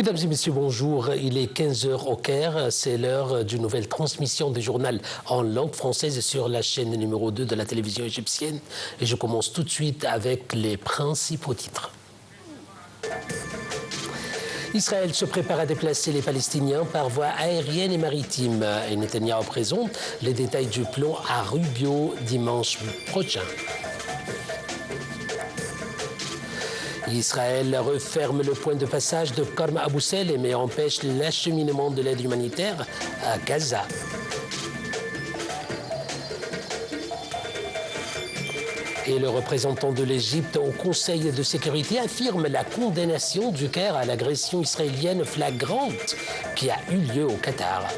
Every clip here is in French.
Mesdames et messieurs, bonjour. Il est 15 h au Caire. C'est l'heure d'une nouvelle transmission du journal en langue française sur la chaîne numéro 2 de la télévision égyptienne. Et je commence tout de suite avec les principaux titres. Israël se prépare à déplacer les Palestiniens par voie aérienne et maritime. Et Netanyahou présente les détails du plan à Rubio dimanche prochain. Israël referme le point de passage de Karm Abou Salem et empêche l'acheminement de l'aide humanitaire à Gaza. Et le représentant de l'Égypte au Conseil de sécurité affirme la condamnation du Caire à l'agression israélienne flagrante qui a eu lieu au Qatar.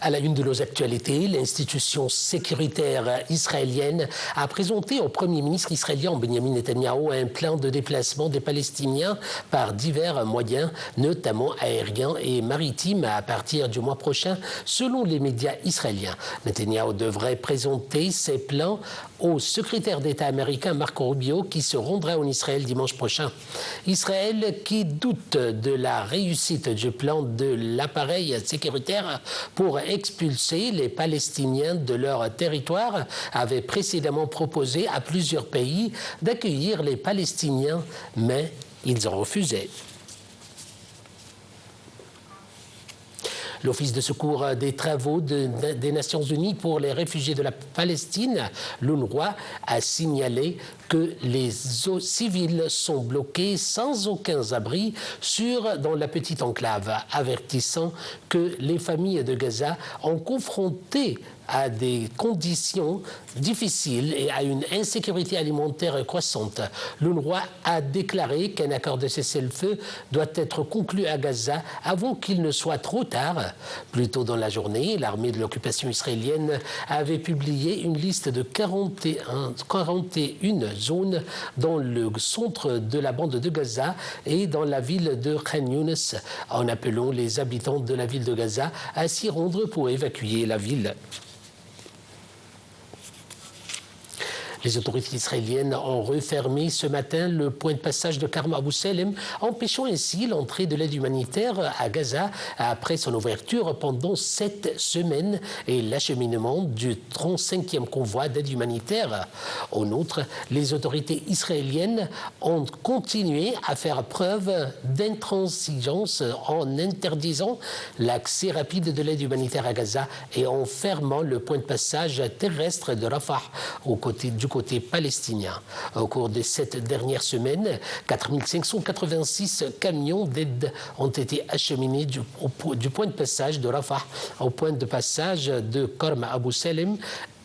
À la une de nos actualités, l'institution sécuritaire israélienne a présenté au Premier ministre israélien Benjamin Netanyahou un plan de déplacement des Palestiniens par divers moyens, notamment aériens et maritimes, à partir du mois prochain, selon les médias israéliens. Netanyahou devrait présenter ses plans au secrétaire d'État américain Marco Rubio, qui se rendra en Israël dimanche prochain. Israël, qui doute de la réussite du plan de l'appareil sécuritaire pour expulser les Palestiniens de leur territoire, avait précédemment proposé à plusieurs pays d'accueillir les Palestiniens, mais ils ont refusé. L'Office de secours des travaux des Nations Unies pour les réfugiés de la Palestine, l'UNRWA, a signalé que les eaux civiles sont bloquées sans aucun abri dans la petite enclave, avertissant que les familles de Gaza ont confronté à des conditions difficiles et à une insécurité alimentaire croissante. L'UNRWA a déclaré qu'un accord de cessez-le-feu doit être conclu à Gaza avant qu'il ne soit trop tard. Plus tôt dans la journée, l'armée de l'occupation israélienne avait publié une liste de 41 zones dans le centre de la bande de Gaza et dans la ville de Khan Younes, en appelant les habitants de la ville de Gaza à s'y rendre pour évacuer la ville. Les autorités israéliennes ont refermé ce matin le point de passage de Karm Abou Salem, empêchant ainsi l'entrée de l'aide humanitaire à Gaza après son ouverture pendant 7 semaines et l'acheminement du 35e convoi d'aide humanitaire. En outre, les autorités israéliennes ont continué à faire preuve d'intransigeance en interdisant l'accès rapide de l'aide humanitaire à Gaza et en fermant le point de passage terrestre de Rafah du côté palestinien. Au cours de cette dernière semaine, 4586 camions d'aide ont été acheminés du point de passage de Rafah au point de passage de Karm Abou Salem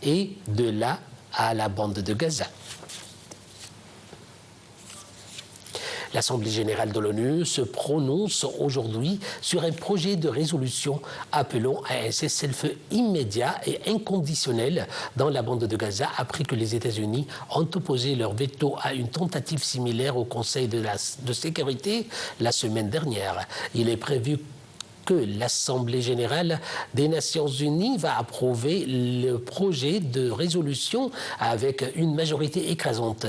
et de là à la bande de Gaza. L'Assemblée générale de l'ONU se prononce aujourd'hui sur un projet de résolution appelant à un cessez-le-feu immédiat et inconditionnel dans la bande de Gaza après que les États-Unis ont opposé leur veto à une tentative similaire au Conseil de sécurité la semaine dernière. Il est prévu que l'Assemblée générale des Nations unies va approuver le projet de résolution avec une majorité écrasante.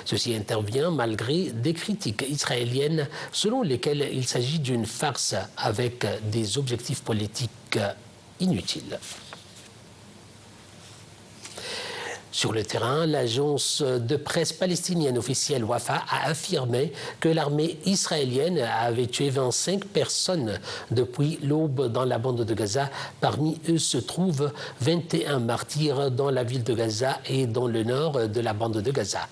Ceci intervient malgré des critiques israéliennes selon lesquelles il s'agit d'une farce avec des objectifs politiques inutiles. Sur le terrain, l'agence de presse palestinienne officielle Wafa a affirmé que l'armée israélienne avait tué 25 personnes depuis l'aube dans la bande de Gaza. Parmi eux se trouvent 21 martyrs dans la ville de Gaza et dans le nord de la bande de Gaza.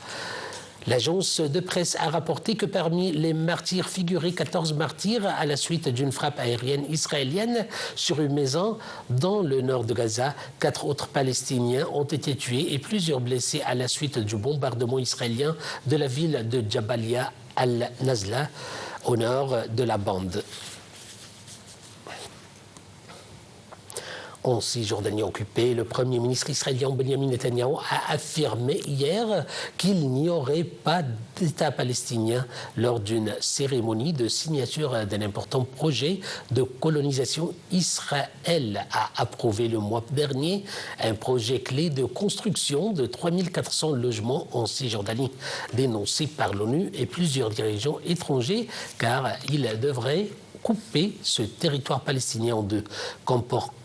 L'agence de presse a rapporté que parmi les martyrs figuraient 14 martyrs à la suite d'une frappe aérienne israélienne sur une maison dans le nord de Gaza. 4 autres Palestiniens ont été tués et plusieurs blessés à la suite du bombardement israélien de la ville de Jabalia al-Nazla au nord de la bande. En Cisjordanie occupée, le Premier ministre israélien Benjamin Netanyahu a affirmé hier qu'il n'y aurait pas d'État palestinien lors d'une cérémonie de signature d'un important projet de colonisation. Israël a approuvé le mois dernier un projet clé de construction de 3400 logements en Cisjordanie, dénoncé par l'ONU et plusieurs dirigeants étrangers, car il devrait couper ce territoire palestinien en deux,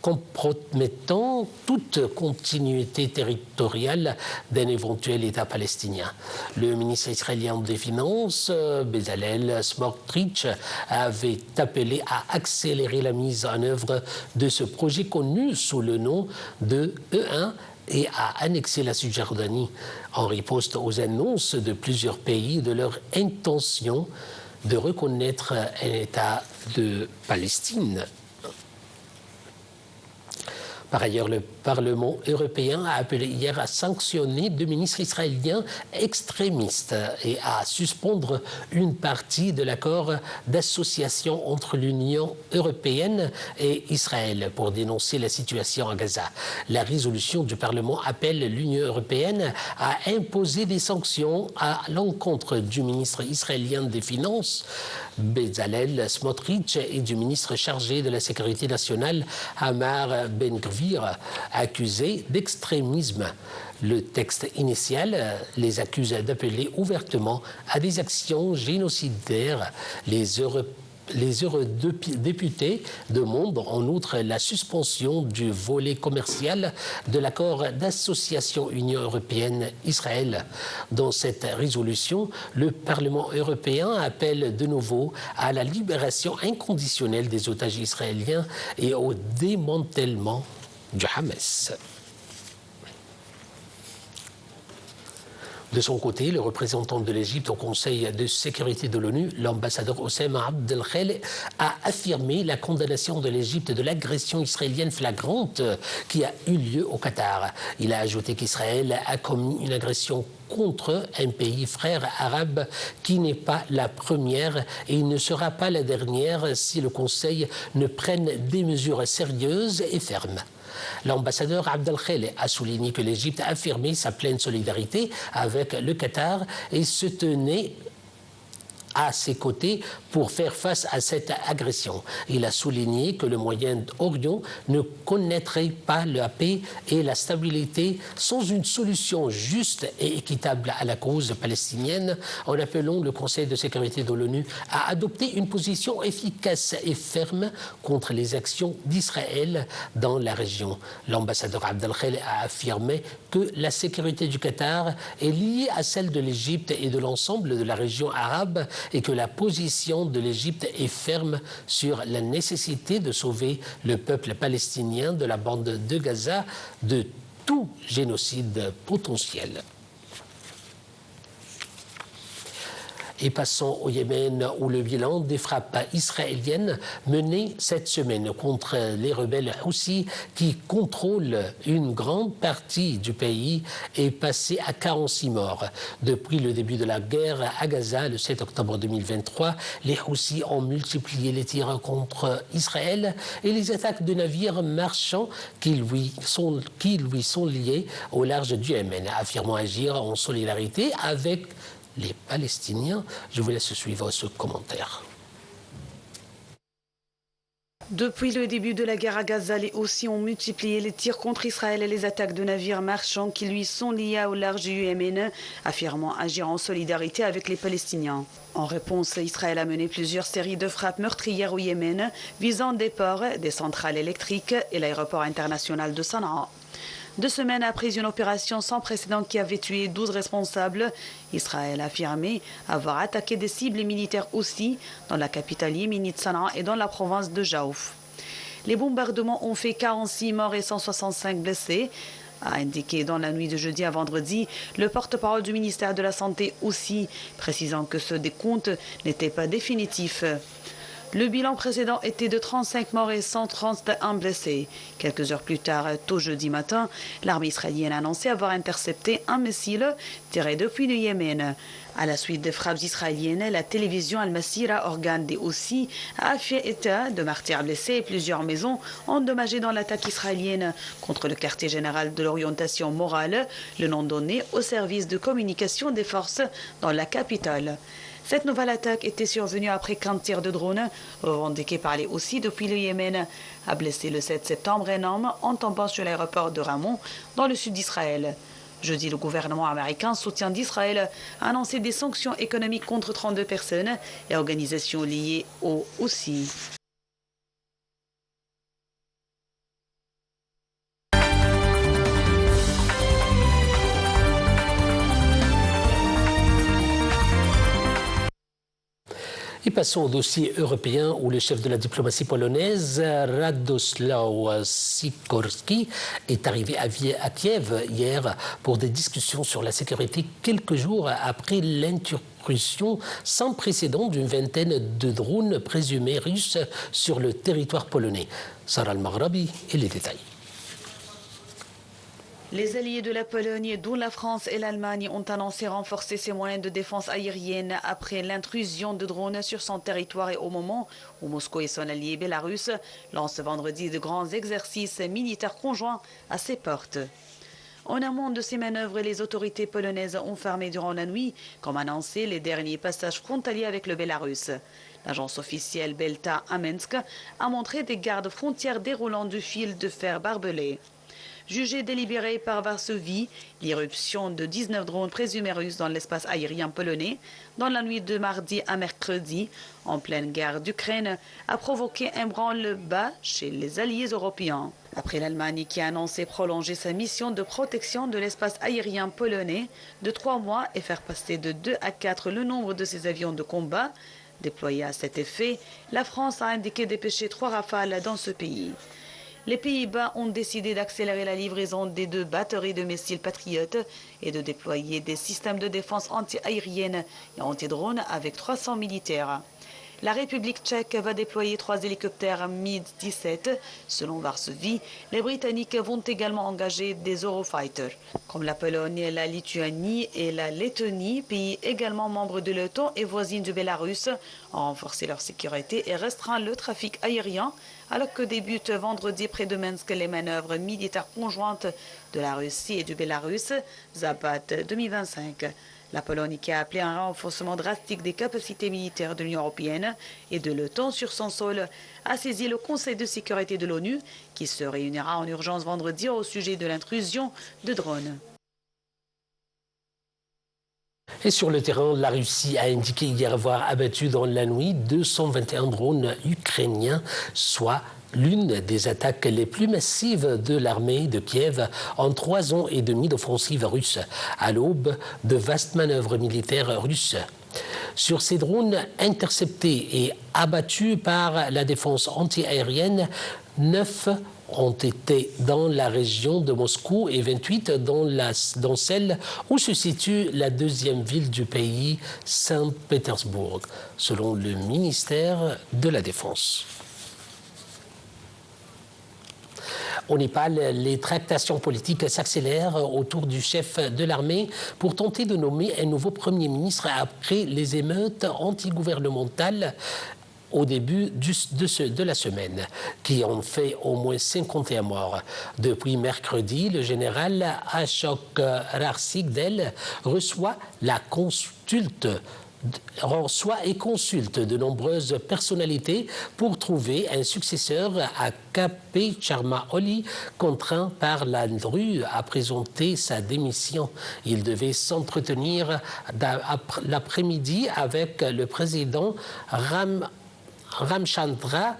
compromettant toute continuité territoriale d'un éventuel État palestinien. Le ministre israélien des Finances, Bezalel Smotrich, avait appelé à accélérer la mise en œuvre de ce projet connu sous le nom de E1 et à annexer la Cisjordanie en riposte aux annonces de plusieurs pays de leur intention de reconnaître un État de Palestine. Par ailleurs, le Parlement européen a appelé hier à sanctionner deux ministres israéliens extrémistes et à suspendre une partie de l'accord d'association entre l'Union européenne et Israël pour dénoncer la situation à Gaza. La résolution du Parlement appelle l'Union européenne à imposer des sanctions à l'encontre du ministre israélien des Finances, Bezalel Smotrich, et du ministre chargé de la Sécurité nationale, Hamar Ben-Gvir, accusés d'extrémisme. Le texte initial les accuse d'appeler ouvertement à des actions génocidaires. Les eurodéputés demandent en outre la suspension du volet commercial de l'accord d'association Union européenne-Israël. Dans cette résolution, le Parlement européen appelle de nouveau à la libération inconditionnelle des otages israéliens et au démantèlement du Hamas. De son côté, le représentant de l'Égypte au Conseil de sécurité de l'ONU, l'ambassadeur Hossein Abdel Khaled, a affirmé la condamnation de l'Égypte de l'agression israélienne flagrante qui a eu lieu au Qatar. Il a ajouté qu'Israël a commis une agression contre un pays frère arabe qui n'est pas la première et il ne sera pas la dernière si le Conseil ne prenne des mesures sérieuses et fermes. L'ambassadeur Abdel Khaled a souligné que l'Égypte a affirmé sa pleine solidarité avec le Qatar et se tenait à ses côtés pour faire face à cette agression. Il a souligné que le Moyen-Orient ne connaîtrait pas la paix et la stabilité sans une solution juste et équitable à la cause palestinienne, en appelant le Conseil de sécurité de l'ONU à adopter une position efficace et ferme contre les actions d'Israël dans la région. L'ambassadeur Abdel Khaled a affirmé que la sécurité du Qatar est liée à celle de l'Égypte et de l'ensemble de la région arabe et que la position de l'Égypte est ferme sur la nécessité de sauver le peuple palestinien de la bande de Gaza de tout génocide potentiel. Et passons au Yémen, où le bilan des frappes israéliennes menées cette semaine contre les rebelles Houthis qui contrôlent une grande partie du pays est passé à 46 morts. Depuis le début de la guerre à Gaza, le 7 octobre 2023, les Houthis ont multiplié les tirs contre Israël et les attaques de navires marchands qui lui sont liés au large du Yémen, affirmant agir en solidarité avec les Palestiniens. Je vous laisse suivre ce commentaire. Depuis le début de la guerre à Gaza, les Houthis ont multiplié les tirs contre Israël et les attaques de navires marchands qui lui sont liés au large du Yémen, affirmant agir en solidarité avec les Palestiniens. En réponse, Israël a mené plusieurs séries de frappes meurtrières au Yémen, visant des ports, des centrales électriques et l'aéroport international de Sanaa. 2 semaines après une opération sans précédent qui avait tué 12 responsables, Israël a affirmé avoir attaqué des cibles militaires aussi dans la capitale yéménite Sanaa et dans la province de Jaouf. Les bombardements ont fait 46 morts et 165 blessés, a indiqué dans la nuit de jeudi à vendredi le porte-parole du ministère de la Santé aussi, précisant que ce décompte n'était pas définitif. Le bilan précédent était de 35 morts et 131 blessés. Quelques heures plus tard, tôt jeudi matin, l'armée israélienne a annoncé avoir intercepté un missile tiré depuis le Yémen. À la suite des frappes israéliennes, la télévision Al-Masira, organe des Houthis, a fait état de martyrs blessés et plusieurs maisons endommagées dans l'attaque israélienne contre le quartier général de l'orientation morale, le nom donné au service de communication des forces dans la capitale. Cette nouvelle attaque était survenue après qu'un tir de drone, revendiqué par les Houthis depuis le Yémen, a blessé le 7 septembre un homme en tombant sur l'aéroport de Ramon, dans le sud d'Israël. Jeudi, le gouvernement américain, soutien d'Israël, a annoncé des sanctions économiques contre 32 personnes et organisations liées aux Houthis. Et passons au dossier européen où le chef de la diplomatie polonaise, Radosław Sikorski, est arrivé à Kiev hier pour des discussions sur la sécurité quelques jours après l'incursion sans précédent d'une vingtaine de drones présumés russes sur le territoire polonais. Sarah Al-Maghrabi et les détails. Les alliés de la Pologne, dont la France et l'Allemagne, ont annoncé renforcer ses moyens de défense aérienne après l'intrusion de drones sur son territoire et au moment où Moscou et son allié Bélarus lancent vendredi de grands exercices militaires conjoints à ses portes. En amont de ces manœuvres, les autorités polonaises ont fermé durant la nuit, comme annoncé, les derniers passages frontaliers avec le Bélarus. L'agence officielle Belta à Minsk a montré des gardes frontières déroulant du fil de fer barbelé. Jugé délibéré par Varsovie, l'irruption de 19 drones présumés russes dans l'espace aérien polonais dans la nuit de mardi à mercredi, en pleine guerre d'Ukraine, a provoqué un branle-bas chez les alliés européens. Après l'Allemagne qui a annoncé prolonger sa mission de protection de l'espace aérien polonais de 3 mois et faire passer de 2 à 4 le nombre de ses avions de combat déployés à cet effet, la France a indiqué dépêcher 3 Rafales dans ce pays. Les Pays-Bas ont décidé d'accélérer la livraison des 2 batteries de missiles Patriot et de déployer des systèmes de défense anti-aérienne et anti-drone avec 300 militaires. La République tchèque va déployer 3 hélicoptères Mi-17. Selon Varsovie, les Britanniques vont également engager des Eurofighter. Comme la Pologne, la Lituanie et la Lettonie, pays également membres de l'OTAN et voisines du Bélarus, ont renforcé leur sécurité et restreint le trafic aérien, alors que débutent vendredi près de Minsk les manœuvres militaires conjointes de la Russie et du Bélarus, Zapat 2025. La Pologne, qui a appelé un renforcement drastique des capacités militaires de l'Union européenne et de l'OTAN sur son sol, a saisi le Conseil de sécurité de l'ONU, qui se réunira en urgence vendredi au sujet de l'intrusion de drones. Et sur le terrain, la Russie a indiqué hier avoir abattu dans la nuit 221 drones ukrainiens, soit l'une des attaques les plus massives de l'armée de Kiev en 3 ans et demi d'offensive russe, à l'aube de vastes manœuvres militaires russes. Sur ces drones interceptés et abattus par la défense antiaérienne, 9 ont été dans la région de Moscou et 28 dans celle où se situe la deuxième ville du pays, Saint-Pétersbourg, selon le ministère de la Défense. Au Népal, les tractations politiques s'accélèrent autour du chef de l'armée pour tenter de nommer un nouveau Premier ministre après les émeutes antigouvernementales au début de la semaine, qui ont fait au moins 51 morts. Depuis mercredi, le général Ashok Rarsigdel reçoit et consulte de nombreuses personnalités pour trouver un successeur à KP Sharma Oli, contraint par la rue à présenter sa démission. Il devait s'entretenir l'après-midi avec le président Ramchandra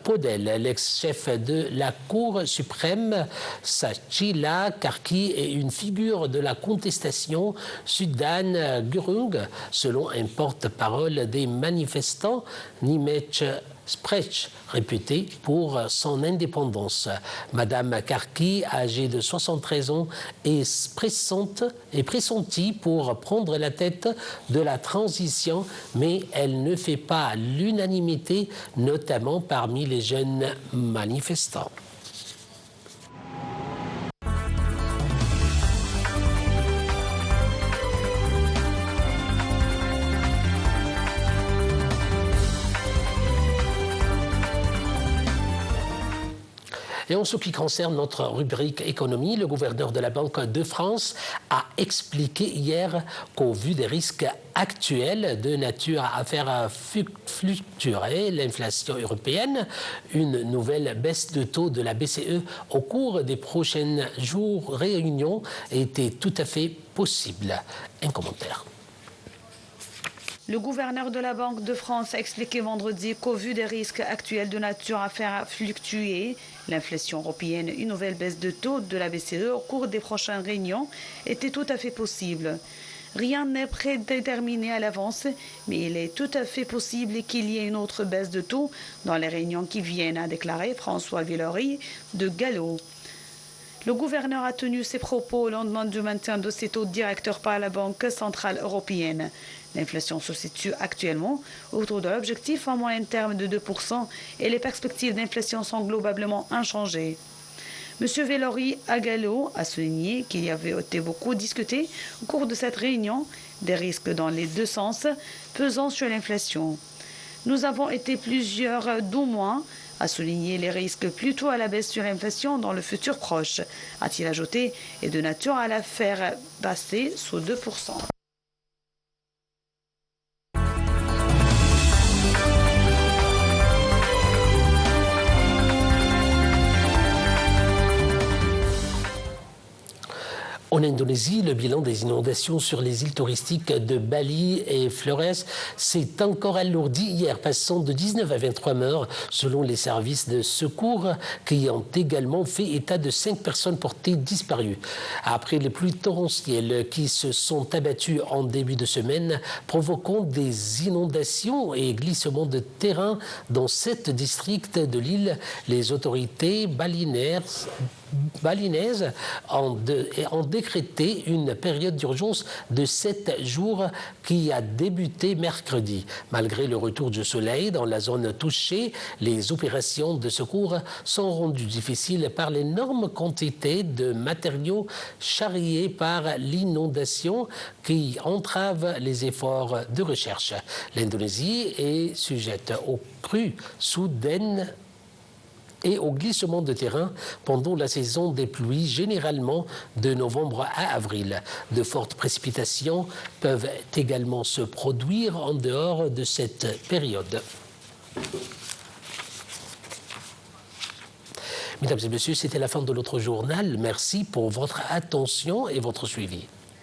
Podel, l'ex-chef de la Cour suprême, Sachila Karki, et une figure de la contestation, Sudan Gurung, selon un porte-parole des manifestants, Nimech Sprech, réputée pour son indépendance. Madame Karki, âgée de 73 ans, est pressentie pour prendre la tête de la transition, mais elle ne fait pas l'unanimité, notamment parmi les jeunes manifestants. Et en ce qui concerne notre rubrique économie, le gouverneur de la Banque de France a expliqué hier qu'au vu des risques actuels de nature à faire fluctuer l'inflation européenne, une nouvelle baisse de taux de la BCE au cours des prochains réunions était tout à fait possible. Un commentaire. Le gouverneur de la Banque de France a expliqué vendredi qu'au vu des risques actuels de nature à faire fluctuer l'inflation européenne, une nouvelle baisse de taux de la BCE au cours des prochaines réunions était tout à fait possible. Rien n'est prédéterminé à l'avance, mais il est tout à fait possible qu'il y ait une autre baisse de taux dans les réunions qui viennent, a déclaré François Villeroy de Gallo. Le gouverneur a tenu ses propos au lendemain du maintien de ses taux directeurs par la Banque centrale européenne. L'inflation se situe actuellement autour de l'objectif en moyen terme de 2% et les perspectives d'inflation sont globalement inchangées. M. Villeroy à Gallo a souligné qu'il y avait été beaucoup discuté au cours de cette réunion des risques dans les deux sens pesant sur l'inflation. Nous avons été plusieurs d'au moins à souligner les risques plutôt à la baisse sur l'inflation dans le futur proche, a-t-il ajouté, et de nature à la faire passer sous 2%. En Indonésie, le bilan des inondations sur les îles touristiques de Bali et Flores s'est encore alourdi hier, passant de 19 à 23 morts selon les services de secours qui ont également fait état de 5 personnes portées disparues. Après les pluies torrentielles qui se sont abattues en début de semaine, provoquant des inondations et glissements de terrain dans 7 districts de l'île, les autorités balinaises ont décrété une période d'urgence de 7 jours qui a débuté mercredi. Malgré le retour du soleil dans la zone touchée, les opérations de secours sont rendues difficiles par l'énorme quantité de matériaux charriés par l'inondation qui entrave les efforts de recherche. L'Indonésie est sujette aux crues soudaines et au glissement de terrain pendant la saison des pluies, généralement de novembre à avril. De fortes précipitations peuvent également se produire en dehors de cette période. Mesdames et messieurs, c'était la fin de notre journal. Merci pour votre attention et votre suivi.